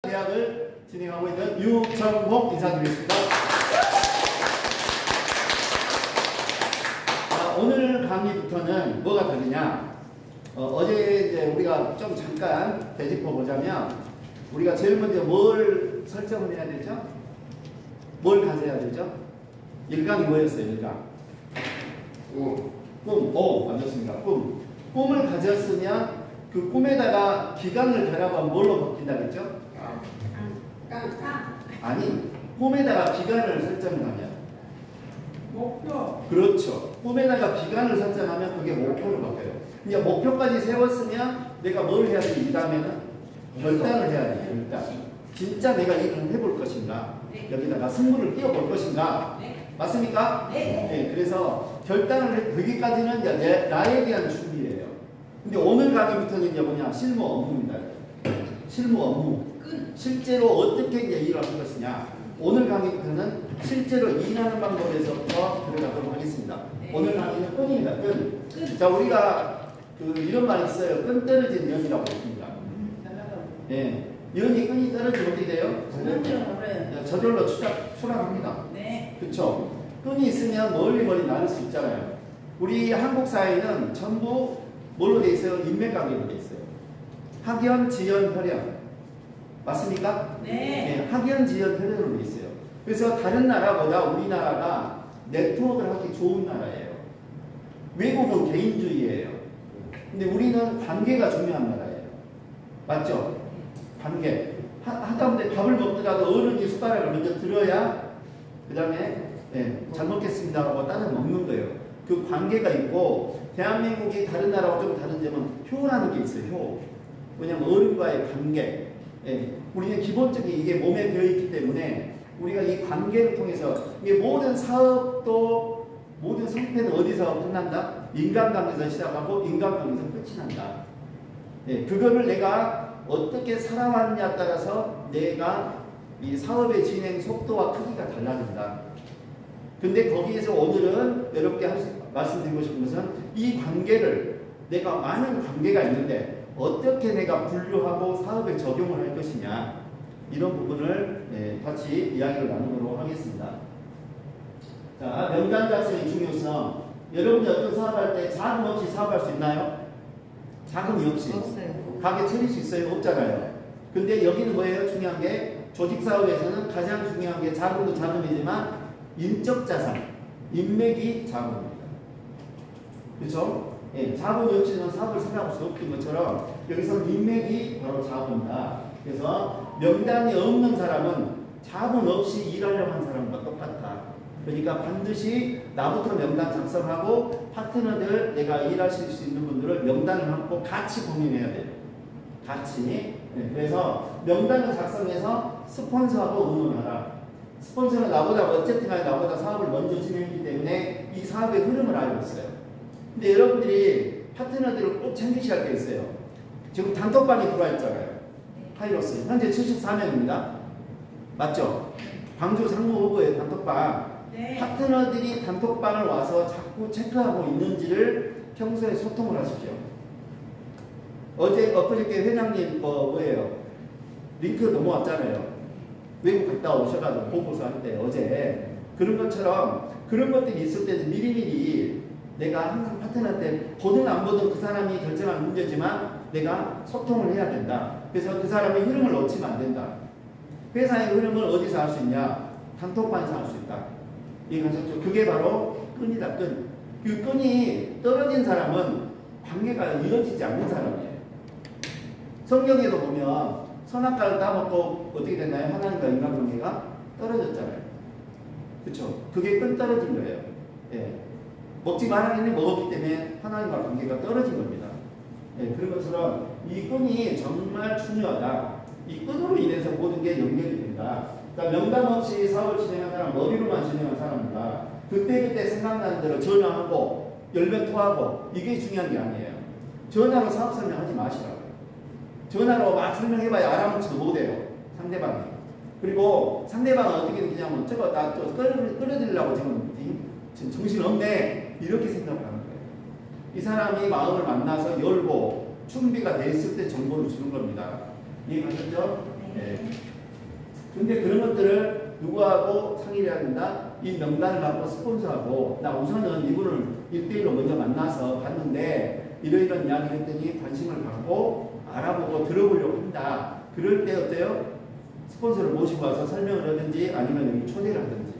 대학을 진행하고 있는 유정복 인사드리겠습니다. 오늘 강의부터는 뭐가 다르냐? 어제 이제 우리가 좀 잠깐 되짚어 보자면 우리가 제일 먼저 뭘 설정을 해야 되죠? 뭘 가져야 되죠? 일강이 뭐였어요? 일강. 꿈. 맞았습니다. 꿈. 꿈을 가졌으면 그 꿈에다가 기간을 달아보면 뭘로 바뀐다겠죠? 아니, 꿈에다가 기간을 설정하면 목표. 그렇죠. 꿈에다가 기간을 설정하면 그게 목표로 바뀌어요. 이제 목표까지 세웠으면 내가 뭘 해야 되지? 이 다음에는 결단을 해야 돼요. 결단. 진짜 내가 일을 해볼 것인가? 네. 여기다가 승부를 띄워볼 것인가? 네. 맞습니까? 네. 네. 그래서 결단을 거기까지는 이제 나에 대한 준비예요. 근데 오늘 강의부터는 이제 뭐냐? 실무 업무입니다. 실무 업무. 실제로 어떻게 이제 일을 할 것이냐. 오늘 강의부터는 실제로 일하는 방법에서부터 들어가도록 하겠습니다. 네. 오늘 강의는 끈입니다. 끈. 자, 우리가 이런 말이 있어요. 끈 떨어진 연이라고 있습니다. 네. 연이 끈이 떨어지면 어떻게 돼요? 저절로 추락합니다. 네. 그렇죠. 끈이 있으면 멀리 나눌 수 있잖아요. 우리 한국 사회는 전부 뭘로 돼 있어요? 인맥관계로 돼 있어요. 학연, 지연, 혈연. 맞습니까? 네. 네. 학연, 지연, 혈연으로 돼 있어요. 그래서 다른 나라보다 우리나라가 네트워크를 하기 좋은 나라예요. 외국은 개인주의예요. 근데 우리는 관계가 중요한 나라예요. 맞죠? 관계. 하다못해 밥을 먹더라도 어른이 숟가락을 먼저 들어야 그 다음에 잘 먹겠습니다 하고 따라 먹는 거예요. 그 관계가 있고 대한민국이 다른 나라와 좀 다른 점은 효라는 게 있어요. 효. 왜냐하면 어른과의 관계. 우리는 기본적인 이게 몸에 배어있기 때문에 우리가 이 관계를 통해서 이게 모든 사업도 모든 성패는 어디서 끝난다? 인간관계에서 시작하고 인간관계에서 끝이 난다. 그거를 내가 어떻게 살아왔냐에 따라서 내가 이 사업의 진행 속도와 크기가 달라진다. 근데 거기에서 오늘은 여러분께 말씀드리고 싶은 것은 이 관계를 내가 많은 관계가 있는데 어떻게 내가 분류하고 사업에 적용을 할 것이냐 이런 부분을 같이 이야기를 나누도록 하겠습니다. 자, 명단 작성의 중요성. 여러분이 어떤 사업할 때 자금 없이 사업할 수 있나요? 자금이 없이. 없어요. 가게 차릴 수 있어요? 없잖아요. 근데 여기는 뭐예요? 중요한 게 조직 사업에서는 가장 중요한 게 자금도 자금이지만 인적 자산, 인맥이 자금입니다. 그렇죠? 자본이 없이는 사업을 생각할 수 없는 것처럼 여기서 인맥이 바로 자본이다. 그래서 명단이 없는 사람은 자본 없이 일하려고 하는 사람과 똑같다. 그러니까 반드시 나부터 명단 작성하고 파트너들 내가 일하실 수 있는 분들을 명단을 갖고 같이 고민해야 돼요. 같이. 그래서 명단을 작성해서 스폰서하고 의논하라. 스폰서는 나보다 어쨌든 간에 나보다 사업을 먼저 진행했기 때문에 이 사업의 흐름을 알고 있어요. 근데 여러분들이 파트너들을 꼭 챙기셔야 할 게 있어요. 지금 단톡방이 들어와 있잖아요. 파이로스. 현재 74명입니다. 맞죠? 광주 상무후보의 단톡방. 네. 파트너들이 단톡방을 와서 자꾸 체크하고 있는지를 평소에 소통을 하십시오. 엊그저께 회장님 뭐예요? 링크 넘어왔잖아요. 외국 갔다 오셔가지고 보고서 할 때 어제 그런 것처럼 그런 것들이 있을 때는 미리미리 내가 항상 파트너한테 보든 안 보든 그 사람이 결정한 문제지만 내가 소통을 해야 된다. 그래서 그 사람의 흐름을 놓치면 안 된다. 회사의 흐름을 어디서 할 수 있냐? 단톡방에서 할 수 있다. 이해가셨죠? 그게 바로 끈이다. 끈. 그 끈이 떨어진 사람은 관계가 이어지지 않는 사람이에요. 성경에도 보면 선악과를 따먹고 어떻게 됐나요? 하나님과 인간관계가 떨어졌잖아요. 그렇죠? 그게 끈 떨어진 거예요. 먹지 말아야 했는데 먹었기 때문에 하나님과 관계가 떨어진 겁니다. 그런 것처럼 이 끈이 정말 중요하다. 이 끈으로 인해서 모든 게 연결이 된다. 그러니까 명단 없이 사업을 진행한 사람, 머리로만 진행한 사람입니다. 그때그때 생각나는 대로 전화하고 열변 토하고 이게 중요한 게 아니에요. 전화로 사업 설명하지 마시라고요. 전화로 막 설명해봐야 알아먹지도 못해요. 상대방이. 그리고 상대방은 어떻게 느끼냐면 저거 나 또 끌어들이려고 지금 정신없네 이렇게 생각을 하는 거예요. 이 사람이 마음을 만나서 열고 준비가 됐을 때 정보를 주는 겁니다. 이해가셨죠? 예. 근데 그런 것들을 누구하고 상의를 해야 된다? 이 명단을 갖고 스폰서하고 나 우선은 이분을 1대1로 먼저 만나서 봤는데 이러이런 이야기를 했더니 관심을 갖고 알아보고 들어보려고 한다. 그럴 때 어때요? 스폰서를 모시고 와서 설명을 하든지 아니면 여기 초대를 하든지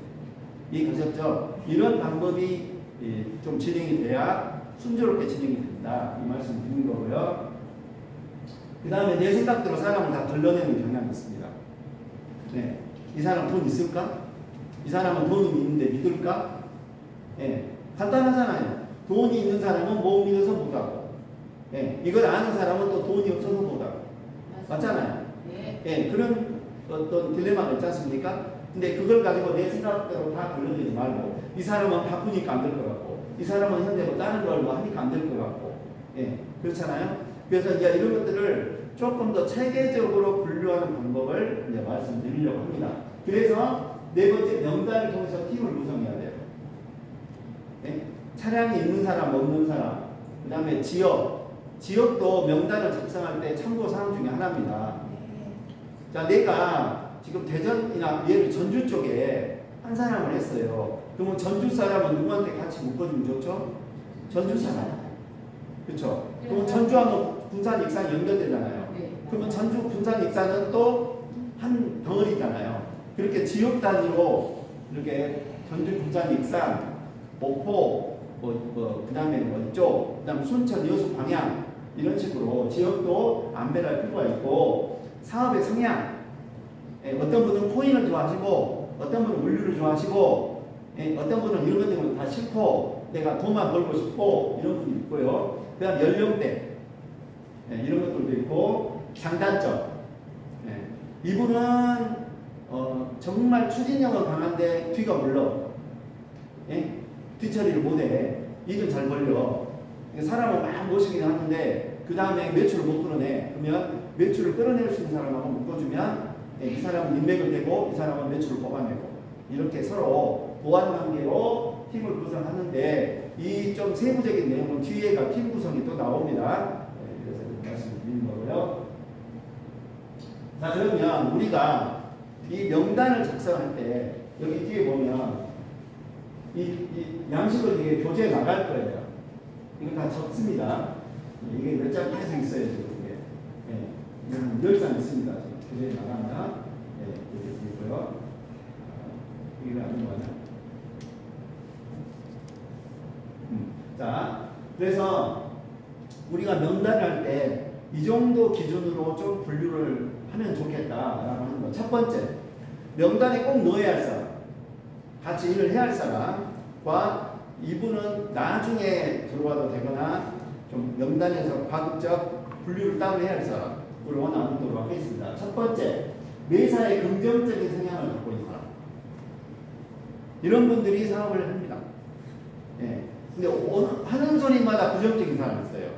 이해가셨죠? 이런 방법이 좀 진행이 돼야 순조롭게 진행이 된다. 이 말씀 드린 거고요. 그 다음에 내 생각대로 사람을 다 걸러내는 경향이 있습니다. 네. 이 사람 돈 있을까? 이 사람은 돈이 있는데 믿을까? 예. 간단하잖아요. 돈이 있는 사람은 못 믿어서 못하고, 예. 이걸 아는 사람은 또 돈이 없어서 못하고. 맞잖아요. 예. 그런 어떤 딜레마가 있지 않습니까? 근데 그걸 가지고 내 생각대로 다 걸러내지 말고, 이 사람은 바쁘니까 안 될 것 같고, 이 사람은 현재 뭐 다른 걸 뭐 하니까 안 될 것 같고, 예. 그렇잖아요. 그래서 이제 이런 것들을 조금 더 체계적으로 분류하는 방법을 이제 말씀드리려고 합니다. 그래서 네 번째 명단을 통해서 팀을 구성해야 돼요. 네? 차량이 있는 사람, 없는 사람, 그 다음에 지역도 명단을 작성할 때 참고사항 중에 하나입니다. 자, 내가 지금 대전이나 예를 전주 쪽에 한 사람을 했어요. 그러면 전주 사람은 누구한테 같이 묶어주면 좋죠? 전주 사람. 그렇죠? 그럼 전주하고 군산, 익산 연결되잖아요. 그러면 전주, 군산, 익산은 또 한 덩어리잖아요. 그렇게 지역 단위로 이렇게 전주, 군산, 익산, 목포, 그 다음에 이쪽, 그 다음에 순천, 여수, 광양 이런 식으로 지역도 안배할 필요가 있고 사업의 성향, 어떤 분은 코인을 좋아하시고 어떤 분은 물류를 좋아하시고 어떤 분은 이런 것들은 다 싫고 내가 돈만 벌고 싶고 이런 분이 있고요. 그 다음 연령대 이런 것들도 있고 장단점 이분은 정말 추진력은 강한데 뒤가 물러 뒤처리를 못해. 일은 잘 벌려. 사람을 막 모시긴 하는데 그 다음에 매출을 못 끌어내. 그러면 매출을 끌어낼 수 있는 사람하고 묶어주면 이 사람은 인맥을 대고 이 사람은 매출을 뽑아내고 이렇게 서로 보완관계로 팀을 구성하는데 이 좀 세부적인 내용은 뒤에가 팀 구성이 또 나옵니다. 그래서 이렇게 말씀드리는 거고요. 자, 그러면 우리가 이 명단을 작성할 때 여기 뒤에 보면 이 양식을 이게 교재에 나갈 거예요. 이거 다 적습니다. 이게 몇 장 계속 있어요, 지금 이게. 한 10장 있습니다. 지금 교재에 나가면. 이렇게 있고요. 이게 아닌 거냐? 자, 그래서 우리가 명단을 할 때 이 정도 기준으로 좀 분류를 하면 좋겠다라고 하는 거. 첫 번째, 명단에 꼭 넣어야 할 사람, 같이 일을 해야 할 사람과 이분은 나중에 들어와도 되거나 좀 명단에서 과급적 분류를 따로 해야 할 사람으로 나누도록 하겠습니다. 첫 번째, 매사에 긍정적인 성향을 갖고 있는 사람. 이런 분들이 사업을 합니다. 예. 근데 하는 소리마다 부정적인 사람이 있어요.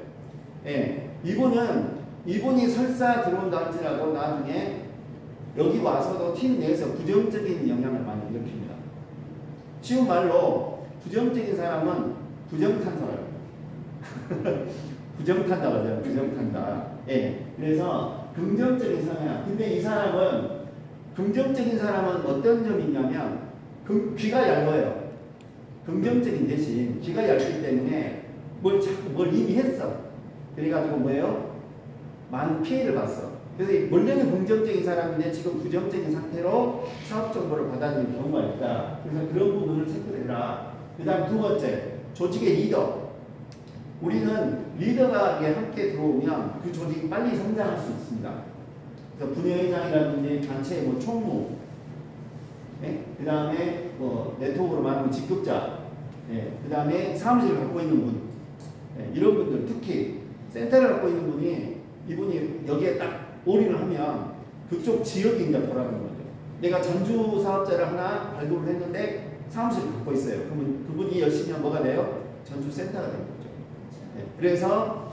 예. 이분이 설사 들어온다 할지라도 나중에 여기 와서도 팀 내에서 부정적인 영향을 많이 일으킵니다. 쉬운 말로 부정적인 사람은 부정탄 사람. 부정탄다 그러죠. 부정탄다. 예. 그래서 긍정적인 성향. 근데 이 사람은 긍정적인 사람은 어떤 점이 있냐면 귀가 얇아요. 긍정적인 대신 귀가 얇기 때문에 뭘 이미 했어. 그래가지고 뭐예요? 많은 피해를 봤어. 그래서 원래는 긍정적인 사람인데 지금 부정적인 상태로 사업 정보를 받아들이는 경우가 있다. 그래서 그런 부분을 체크해라. 그 다음 두 번째, 조직의 리더. 우리는 리더가 함께 들어오면 그 조직이 빨리 성장할 수 있습니다. 그래서 분회장이라든지 단체의 총무, 그 다음에 네트워크로 말하면 직급자, 그 다음에 사무실을 갖고 있는 분, 이런 분들, 특히 센터를 갖고 있는 분이 이분이 여기에 딱 올인을 하면 그쪽 지역이 이제 돌아가는 거죠. 내가 전주 사업자를 하나 발굴을 했는데 사무실을 갖고 있어요. 그러면 그분이 열심히 하면 뭐가 돼요? 전주 센터가 되는 거죠. 그래서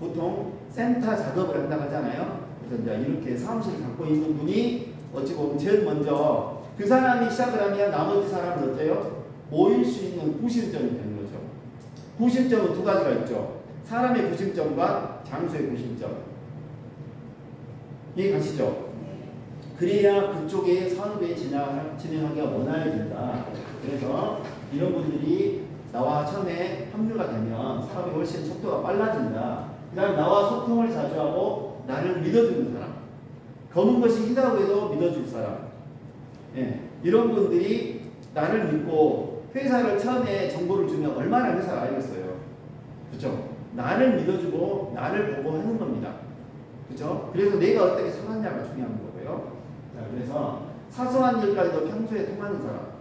보통 센터 작업을 한다고 하잖아요. 그래서 이제 이렇게 사무실을 갖고 있는 분이 어찌 보면 제일 먼저 그 사람이 시작을 하면 나머지 사람은 어때요? 모일 수 있는 구심점이 되는 거죠. 구심점은 두 가지가 있죠. 사람의 구심점과 장소의 구심점. 이해 가시죠? 그래야 그쪽에 사업에 진행하기가 원활해진다. 그래서 이런 분들이 나와 처음에 합류가 되면 사업이 훨씬 속도가 빨라진다. 그 다음 나와 소통을 자주 하고 나를 믿어주는 사람. 검은 것이 희다고 해도 믿어줄 사람. 예, 이런 분들이 나를 믿고 회사를 처음에 정보를 주면 얼마나 회사가 알겠어요. 그렇죠? 나를 믿어주고 나를 보고 하는 겁니다. 그렇죠? 그래서 내가 어떻게 살았냐가 중요한 거고요. 자, 그래서 사소한 일까지도 평소에 통하는 사람.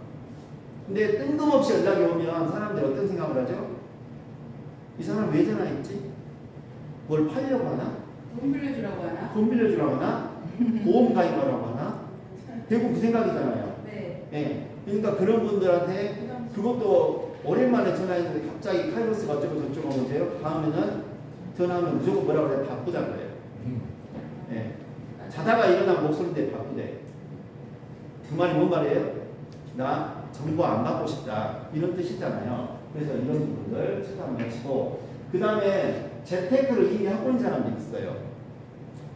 근데 뜬금없이 연락이 오면 사람들이 어떤 생각을 하죠? 이 사람 왜 전화했지? 뭘 팔려고 하나? 돈 빌려주라고 하나? 돈 빌려주라고 하나? 보험 가입하라고 하나? 대부분 그 생각이잖아요. 네. 예. 그러니까 그런 분들한테 그것도 오랜만에 전화했는데 갑자기 카이로스가 어쩌고 저쩌고 오세요. 다음에는 전화하면 무조건 뭐라고 해요? 바쁘다고 해요. 예. 자다가 일어난 목소리인데 바쁘대. 그 말이 뭔 말이에요? 나 정보 안 받고 싶다. 이런 뜻이잖아요. 그래서 이런 부분들 체크하시고 그 다음에 재테크를 이미 하고 있는 사람들이 있어요.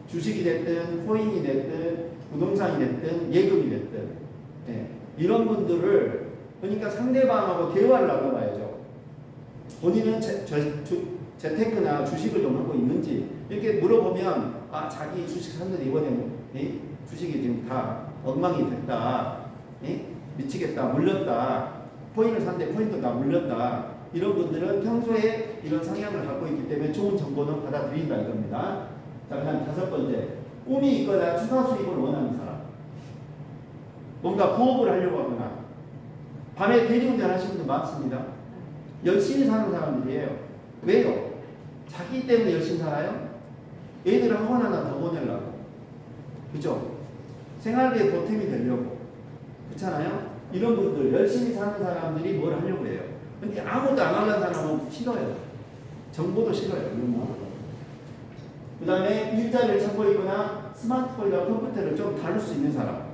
주식이 됐든 코인이 됐든 부동산이 됐든 예금이 됐든 예. 이런 분들을 그러니까 상대방하고 대화를 나눠봐야죠. 본인은 재테크나 주식을 좀 하고 있는지 이렇게 물어보면 아 자기 주식 샀는데 이번에 예? 주식이 지금 다 엉망이 됐다. 예? 미치겠다. 물렸다. 코인을 샀는데 코인도 다 물렸다. 이런 분들은 평소에 이런 성향을 갖고 있기 때문에 좋은 정보는 받아들인다 이겁니다. 자, 그다음 다섯 번째. 꿈이 있거나 추가 수입을 원하는 사람. 뭔가 부업을 하려고 하거나 밤에 대리운전 하시는 분들 많습니다. 열심히 사는 사람들이에요. 왜요? 자기 때문에 열심히 살아요? 애들 학원 하나 더 보내려고. 그죠? 생활비에 보탬이 되려고. 그렇잖아요? 이런 분들, 열심히 사는 사람들이 뭘 하려고 해요. 근데 아무도 안 하는 사람은 싫어요. 정보도 싫어요. 그 다음에 일자리를 찾고 있거나 스마트폰이나 컴퓨터를 좀 다룰 수 있는 사람.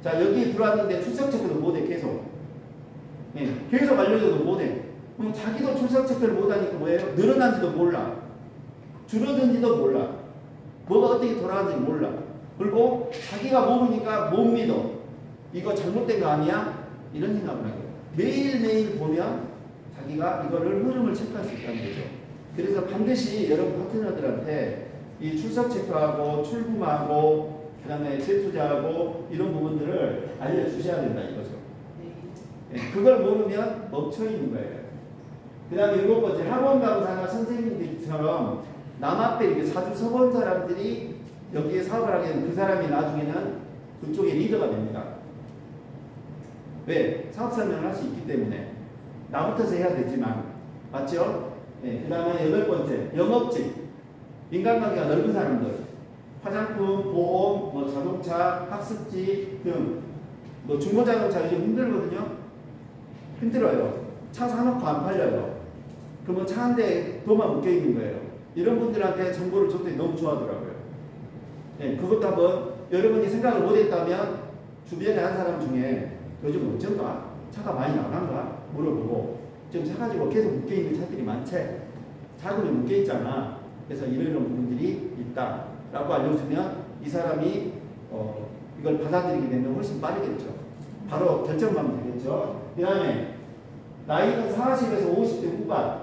자, 여기 들어왔는데 출석 체크도 못해, 계속. 예, 계속 알려줘도 못해. 그럼 자기도 출석 체크를 못하니까 뭐예요? 늘어난지도 몰라. 줄어든지도 몰라. 뭐가 어떻게 돌아가는지 몰라. 그리고 자기가 모르니까 못 믿어. 이거 잘못된 거 아니야? 이런 생각을 하고 매일매일 보면 자기가 이거를 흐름을 체크할 수 있다는 거죠. 그래서 반드시 여러분 파트너들한테 이 출석 체크하고 출금하고 그 다음에 재투자하고 이런 부분들을 알려주셔야 된다 이거죠. 네, 그걸 모르면 멈춰 있는 거예요. 그 다음에 일곱 번째 학원 강사나 선생님들처럼 남 앞에 이렇게 자주 서본 사람들이 여기에 사업을 하게 되면 그 사람이 나중에는 그쪽의 리더가 됩니다. 왜? 사업 설명을 할 수 있기 때문에 나부터서 해야 되지만 맞죠? 네, 그 다음에 여덟 번째 영업직 인간관계가 넓은 사람들 화장품, 보험, 뭐 자동차, 학습지 등 뭐 중고자동차 요즘 힘들거든요. 힘들어요. 차 사놓고 안 팔려요. 그러면 차 한 대 도만 묶여 있는 거예요. 이런 분들한테 정보를 줬더니 너무 좋아하더라고요. 네, 그것도 한번 여러분이 생각을 못했다면 주변에 한 사람 중에 요즘 어쩐가? 차가 많이 나간가? 물어보고 지금 사가지고 계속 묶여있는 차들이 많지? 자금이 묶여있잖아. 그래서 이런 부분들이 있다 라고 알려주면 이 사람이 이걸 받아들이게 되면 훨씬 빠르겠죠. 바로 결정하면 되겠죠. 그 다음에 나이는 40에서 50대 후반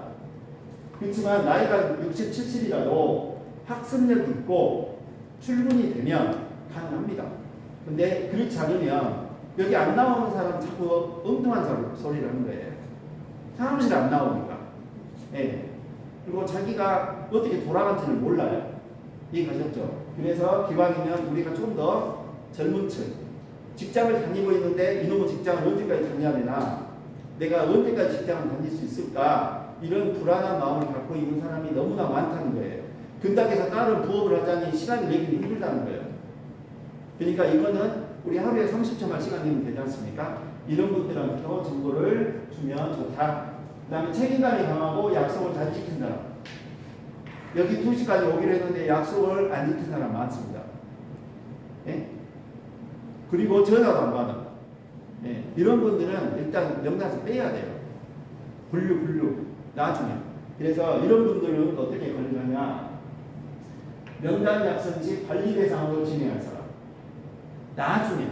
그렇지만 나이가 60, 70이라도 학습력이 있고 출근이 되면 가능합니다. 근데 그렇지 않으면 여기 안 나오는 사람 자꾸 엉뚱한 소리를 하는 거예요. 사무실에 안 나오니까. 네. 그리고 자기가 어떻게 돌아간지를 몰라요. 이해가셨죠? 그래서 기왕이면 우리가 좀 더 젊은 층, 직장을 다니고 있는데 이놈의 직장을 언제까지 다녀야 되나? 내가 언제까지 직장을 다닐 수 있을까? 이런 불안한 마음을 갖고 있는 사람이 너무나 많다는 거예요. 근당에서 다른 부업을 하자니 시간을 내기는 힘들다는 거예요. 그러니까 이거는 우리 하루에 30초만 시간 내면 되지 않습니까? 이런 분들한테 정보를 주면 좋다. 그 다음에 책임감이 강하고 약속을 잘 지킨 사람. 여기 2시까지 오기로 했는데 약속을 안 지킨 사람 많습니다. 예? 그리고 전화도 안 받아. 예. 이런 분들은 일단 명단에서 빼야 돼요. 분류. 나중에. 그래서 이런 분들은 어떻게 걸리느냐. 명단 약속 시 관리 대상으로 진행할 사람. 나중에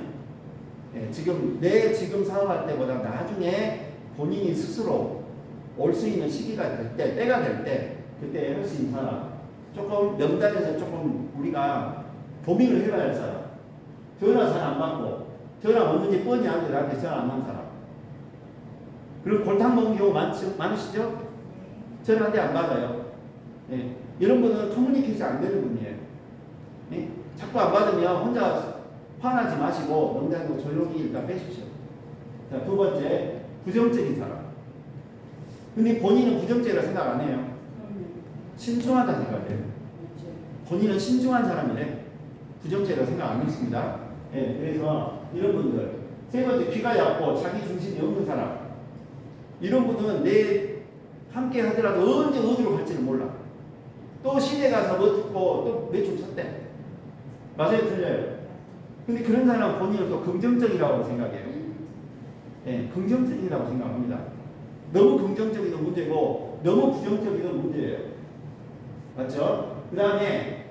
지금 내 지금 사업할 때보다 나중에 본인이 스스로 올 수 있는 시기가 될 때, 때가 될 때 그때 할 수 있는 사람, 조금 명단에서 조금 우리가 고민을 해봐야 할 사람, 전화 잘 안 받고 전화 없는지 뻔히 아는데 나한테 전화 안 하는 사람, 그리고 골탕 먹은 경우 많으시죠? 전화 한 대 안 받아요. 예. 이런 분은 커뮤니케이션 안 되는 분이에요. 예? 자꾸 안 받으면 혼자 화나지 마시고 명단으로 조용히 일단 빼십시오. 자, 두 번째, 부정적인 사람. 근데 본인은 부정적이라 생각 안 해요. 신중하다 생각해요. 본인은 신중한 사람이래. 부정적이라 생각 안 했습니다. 예, 그래서 이런 분들. 세 번째, 귀가 얇고 자기 중심이 없는 사람. 이런 분은 내 함께 하더라도 언제 어디로 갈지를 몰라. 또 시내 가서 뭐 듣고 또 매출 쳤대. 맞아요? 틀려요? 근데 그런 사람은 본인을 또 긍정적이라고 생각해요. 예, 긍정적이라고 생각합니다. 너무 긍정적이도 문제고 너무 부정적이도 문제예요. 맞죠? 그 다음에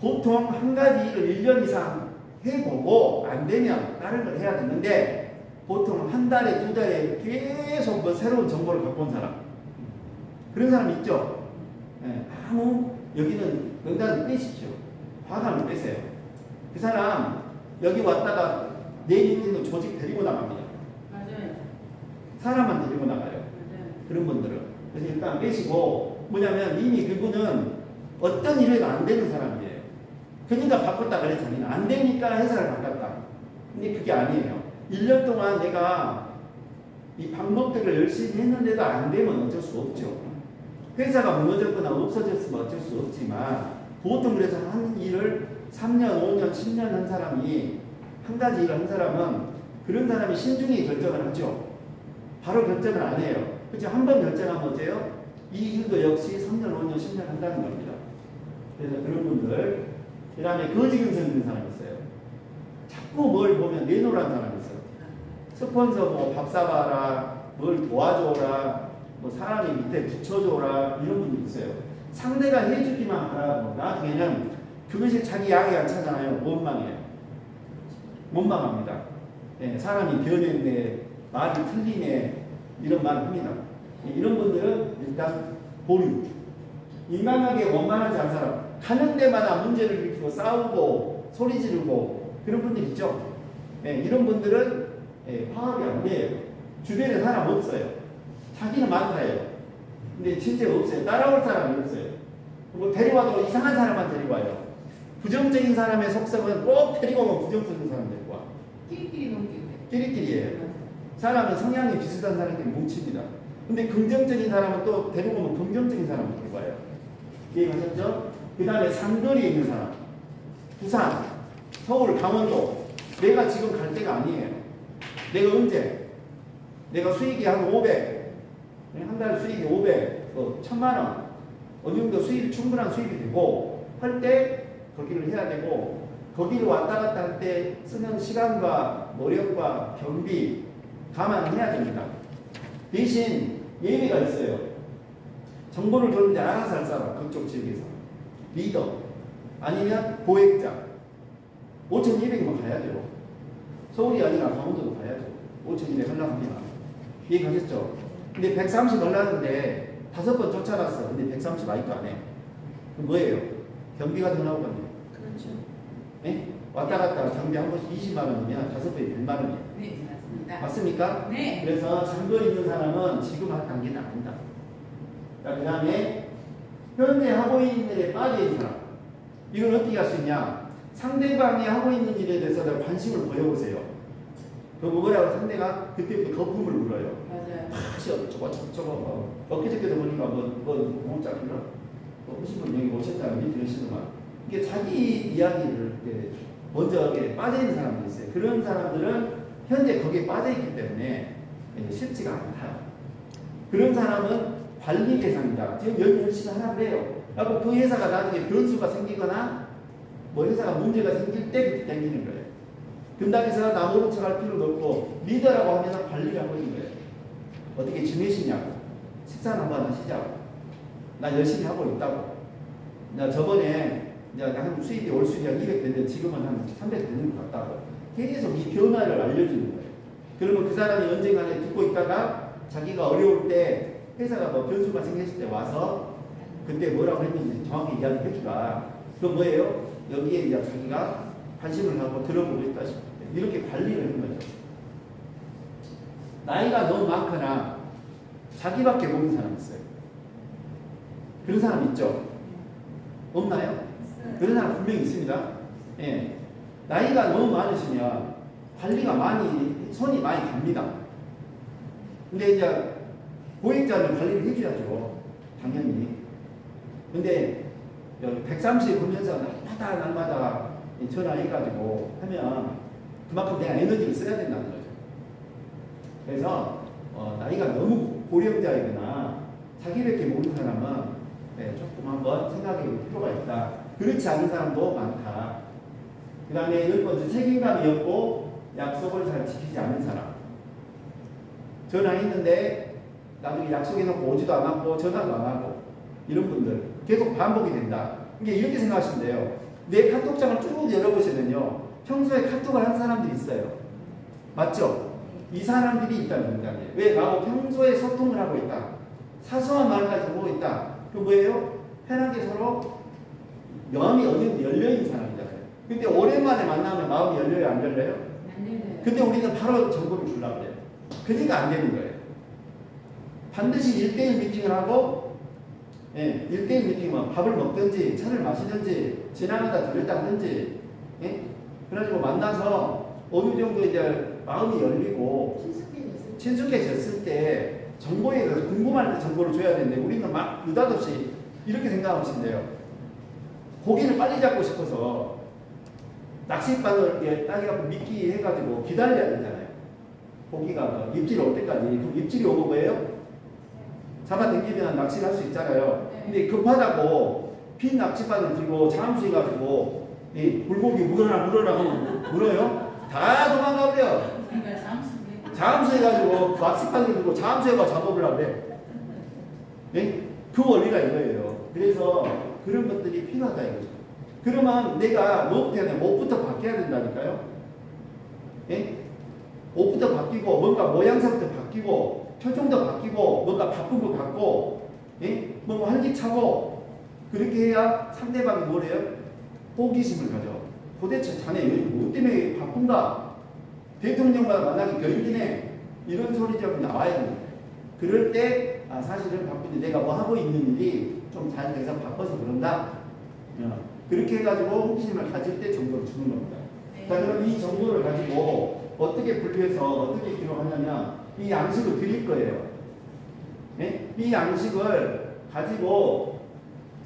보통 한 가지 일을 1년 이상 해보고 안 되면 다른 걸 해야 되는데 보통 한 달에 두 달에 계속 뭐 새로운 정보를 갖고 온 사람, 그런 사람 있죠? 예, 여기는 명단을 빼십시오. 화감을 빼세요. 그 사람 여기 왔다가 내 밑에 있는 조직 데리고 나갑니다. 맞아요. 사람만 데리고 나가요. 맞아요. 그런 분들은. 그래서 일단 빼시고, 뭐냐면 이미 그분은 어떤 일에도 안 되는 사람이에요. 그러니까 바꿨다 그래. 자기는 안 되니까 회사를 바꿨다. 근데 그게 아니에요. 1년 동안 내가 이 방법들을 열심히 했는데도 안 되면 어쩔 수 없죠. 회사가 무너졌거나 없어졌으면 어쩔 수 없지만 보통 그래서 한 일을 3년, 5년, 10년 한 사람이, 한 가지 일을 한 사람은 그런 사람이 신중히 결정을 하죠. 바로 결정을 안 해요. 그렇죠? 한 번 결정하면 어때요? 이 일도 역시 3년, 5년, 10년 한다는 겁니다. 그래서 그런 분들. 그 다음에 거지근성 있는 사람이 있어요. 자꾸 뭘 보면 내놓으라는 사람이 있어요. 스폰서 뭐 밥 사봐라, 뭘 도와줘라, 뭐 사람이 밑에 붙여줘라, 이런 분이 있어요. 상대가 해주기만 하라고. 나중에는 그것이 자기 약이 안 차잖아요. 원망해요. 원망합니다. 예, 사람이 변했네, 말이 틀리네, 이런 말을 합니다. 예, 이런 분들은 일단 보류. 인간관계에 원만하지 않은 사람, 가는 데마다 문제를 일으키고 싸우고 소리 지르고 그런 분들 있죠. 예, 이런 분들은 화합이 안 돼요. 주변에 사람 없어요. 자기는 많다예요. 근데 진짜 없어요. 따라올 사람이 없어요. 뭐 데려와도 이상한 사람만 데리고 와요. 부정적인 사람의 속성은 꼭 데리고 오면 부정적인 사람 데리고 와. 끼리끼리 넘기고. 끼리끼리예요. 사람은 성향이 비슷한 사람끼리 뭉칩니다. 근데 긍정적인 사람은 또 데리고 오면 긍정적인 사람을 데리고 와요. 이해하셨죠? 그 다음에 상거리에 있는 사람. 부산, 서울, 강원도. 내가 지금 갈 때가 아니에요. 내가 언제? 내가 수익이 한 500, 한 달 수익이 500, 1000만원, 어느 정도 수익이 충분한 수익이 되고 할 때 거기를 해야 되고, 거기를 왔다 갔다 할 때 쓰는 시간과 노력과 경비 감안해야 됩니다. 대신 예외가 있어요. 정보를 줬는데 알아서 할 사람, 그쪽 지역에서 리더 아니면 보획자 5,200만 가야죠. 서울이 아니라 강원도도 가야죠. 5,200 하려면 이해가셨죠? 근데 130 올랐는데 5번 쫓아갔어. 근데 130 아직도 안 해. 그럼 뭐예요? 경비가 더 나오거든요. 그렇죠. 네? 왔다 갔다 경비 한 번씩 20만 원이면 5번이 100만 원이에요. 네, 맞습니다. 맞습니까? 네. 그래서 장거리 있는 사람은 지금 할 단계는 아니다. 그 다음에 현재 하고 있는 일에 빠져있는 사람. 이건 어떻게 할 수 있냐? 상대방이 하고 있는 일에 대해서 관심을 보여보세요. 그거 뭐라고 상대가 그때부터 거품을 물어요. 맞아요. 저거 엊그저께도 보니까 공업 잡히나? 오신 분 여기 오셨잖아요. 밑에 오시더만. 이게 자기 이야기를 이렇게 먼저 이렇게 빠져있는 사람들이 있어요. 그런 사람들은 현재 거기에 빠져있기 때문에 쉽지가 않다. 그런 사람은 관리 대상이다. 지금 여기 열심히 하라고 해요. 그리고 그 회사가 나중에 변수가 생기거나 뭐 회사가 문제가 생길 때 그때 당기는 거예요. 금당에서 나 모른 척할 필요도 없고 리더라고 하면 관리를 하고 있는 거예요. 어떻게 지내시냐고. 식사는 한번 하시자고. 나 열심히 하고 있다고. 나 저번에 이제 한 수입이 올 수입이 한 200 됐는데 지금은 한 300 되는 것 같다고. 계속 이 변화를 알려주는 거예요. 그러면 그 사람이 언젠가는 듣고 있다가 자기가 어려울 때 회사가 뭐 변수가 생겼을 때 와서 그때 뭐라고 했는지 정확히 이야기해 주라. 그건 뭐예요? 여기에 이제 자기가 관심을 갖고 들어보고 있다 싶을 때 이렇게 관리를 하는 거죠. 나이가 너무 많거나 자기밖에 모르는 사람 있어요. 그런 사람 있죠? 없나요? 그런 사람 분명히 있습니다. 예. 나이가 너무 많으시면 관리가 많이, 손이 많이 갑니다. 근데 이제 고액자는 관리를 해줘야죠. 당연히. 근데 130 보면서 날마다 전화해가지고 하면 그만큼 내가 에너지를 써야 된다는 거죠. 그래서 나이가 너무 고령자이거나 자기밖에 모르는 사람은 조금 한번 생각해 볼 필요가 있다. 그렇지 않은 사람도 많다. 그 다음에 10번째 책임감이 없고 약속을 잘 지키지 않는 사람. 전화했는데 나중에 약속해놓고 오지도 않았고 전화도 안 하고 이런 분들 계속 반복이 된다. 이게 이렇게 생각하시면 돼요. 내 카톡장을 쭉 열어보시면요. 평소에 카톡을 한 사람들이 있어요. 맞죠? 이 사람들이 있다는 문장이에요. 왜? 나하고 평소에 소통을 하고 있다. 사소한 말까지 보고 있다. 그 뭐예요? 편하게 서로 마음이 어느 정도 열려있는 사람이잖아요. 근데 오랜만에 만나면 마음이 열려요? 안 열려요? 안 열려요. 근데 우리는 바로 정보를 주려고 그래요. 그러니까 안 되는 거예요. 반드시 1대1 미팅을 하고 1대1 미팅은 밥을 먹든지 차를 마시든지 지나가다 들렸다 하든지 그래가지고 만나서 어느 정도 이제 마음이 열리고 친숙해졌을 때 정보에 대해서 궁금할 때 정보를 줘야 되는데 우리는 막 느닷없이 이렇게 생각하시면 돼요. 고기를 빨리 잡고 싶어서 낚싯바늘 따기갖고 미끼 해가지고 기다려야 되잖아요. 고기가 입질 올 때까지. 그럼 입질이 오고 뭐예요? 잡아당기면 낚시를 할 수 있잖아요. 근데 급하다고 빈 낚싯바늘 들고 잠수해 가지고 이 물고기 물어라 하면 물어요? 다 도망가 버려. 그러니까 잠수해 가지고 낚싯바늘 들고 잠수해가 잡아보려고 그래. 그 원리가 이거예요. 그래서 그런 것들이 필요하다 이거죠. 그러면 내가 뭐부터 해야 돼? 옷부터 바뀌어야 된다니까요. 옷부터 바뀌고 뭔가 모양새부터 바뀌고 표정도 바뀌고 뭔가 바쁜 것 같고 뭔가 활기차고 그렇게 해야 상대방이 뭐래요? 호기심을 가져. 도대체 자네 뭐 때문에 바쁜가? 대통령과 만나기 겨울이네. 이런 소리 좀 나와야 됩니다. 그럴 때 사실은 바쁜데 내가 뭐 하고 있는 일이 좀 잘 돼서 바빠서 그런다. 그렇게 해가지고 호기심을 가질 때 정보를 주는 겁니다. 자, 그럼 이 정보를 가지고 어떻게 분류해서 어떻게 기록하냐면 이 양식을 드릴 거예요. 이 양식을 가지고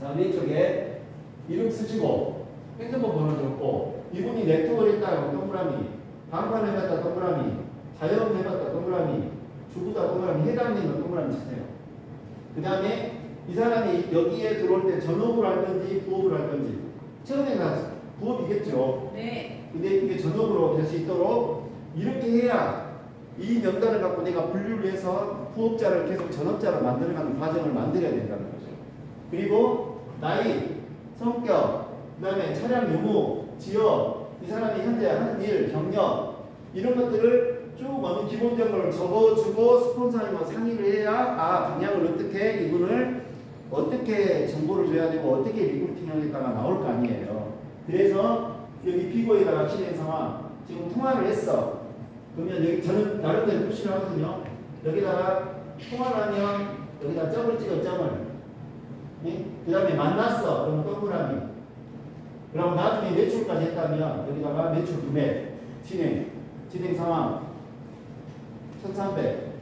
자, 왼쪽에 이름 쓰시고 핸드폰 번호 적고 이분이 네트워크를 했다 동그라미, 방판해봤다 동그라미, 자영해봤다 동그라미, 주부다 동그라미, 해당되는 동그라미 치세요. 그 다음에 이 사람이 여기에 들어올 때 전업을 할 건지 부업을 할 건지 처음에는 부업이겠죠. 네. 근데 이게 전업으로 될 수 있도록 이렇게 해야 이 명단을 갖고 내가 분류를 해서 부업자를 계속 전업자로 만들어가는 과정을 만들어야 된다는 거죠. 그리고 나이, 성격, 그 다음에 차량 유무, 지역, 이 사람이 현재 하는 일, 경력 이런 것들을 쭉 어느 기본적으로 적어주고 스폰서님과 상의를 해야 방향을 어떻게 이분을 어떻게 정보를 줘야 되고 어떻게 리크루팅하겠다가 나올 거 아니에요. 그래서 여기 비고에다가 진행 상황 지금 통화를 했어. 그러면 여기 저는 나름대로 표시를 하거든요. 여기다가 통화를 하면 여기다 점을 찍어 점을. 그 다음에 만났어. 그럼 동그라미. 그럼 나중에 매출까지 했다면 여기다가 매출 금액 진행 상황 1300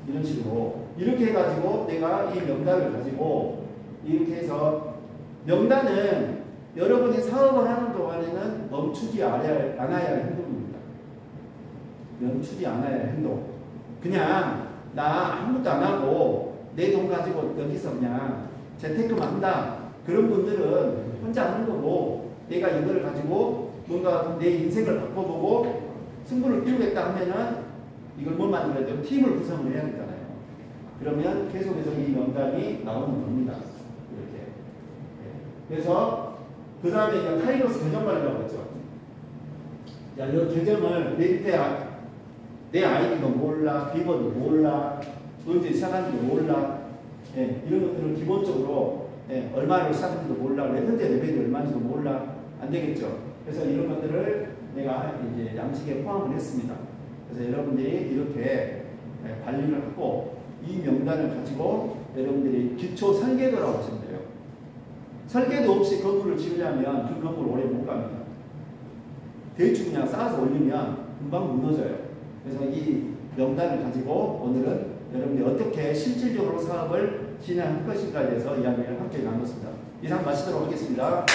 이런 식으로 이렇게 해가지고 내가 이 명단을 가지고 이렇게 해서 명단은 여러분이 사업을 하는 동안에는 멈추지 않아야 할 행동입니다. 멈추지 않아야 할 행동. 그냥 나 아무것도 안 하고 내 돈 가지고 여기서 그냥 재테크만 한다. 그런 분들은 혼자 하는 거고 내가 이걸 가지고 뭔가 내 인생을 바꿔보고 승부를 띄우겠다 하면은 이걸 뭐 만들어야 돼요? 팀을 구성을 해야 되잖아요. 그러면 계속해서 이 명단이 나오는 겁니다. 이렇게. 그래서 그 다음에 이제 카이로스 계정관이라고 했죠. 자, 이 계정을 내 아이디도 몰라, 비번도 몰라, 언제 시작한지도 몰라. 예, 이런 것들은 기본적으로 예, 얼마로 시작한지도 몰라, 현재 레벨이 얼마인지도 몰라. 안 되겠죠. 그래서 이런 것들을 내가 이제 양식에 포함을 했습니다. 그래서 여러분들이 이렇게 예, 관리를 하고 이 명단을 가지고 여러분들이 기초 설계도라고 하시면 돼요. 설계도 없이 건물을 지으려면 그 건물 오래 못 갑니다. 대충 그냥 쌓아서 올리면 금방 무너져요. 그래서 이 명단을 가지고 오늘은 여러분들이 어떻게 실질적으로 사업을 진행할 것인가에 대해서 이야기를 함께 나눴습니다. 이상 마치도록 하겠습니다.